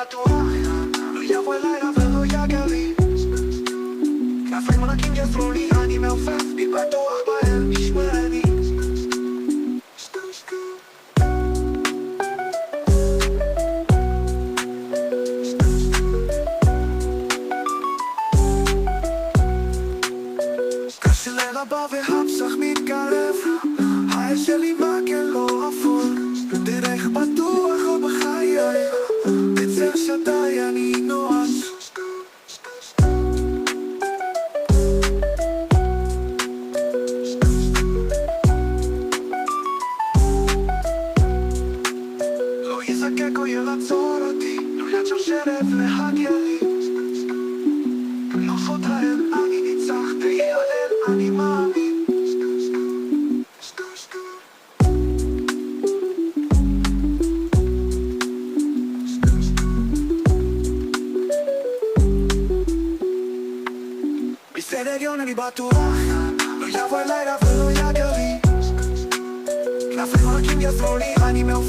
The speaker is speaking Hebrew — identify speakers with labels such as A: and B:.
A: בטוח, לא יבוא לילה ולא יגלי. כפרים רכים יעזרו לי, אני מעופף בי בטוח בהם ישמרני. קשה לרבה והפסח מתקרב, האש שלי מגן לא אפור, דרך בטוח או בחיי, בצל שדי אני נועש. לא יזקק או ירצור אותי, לא יצור שרף להגיע לי. נוחות ההם אני ניצח, ויעלל אני מאמין. בסדר יון אני בטוח, לא יבוא לילה ולא יגיע לי. כנפיים רכים יעזרו לי, אני מעופף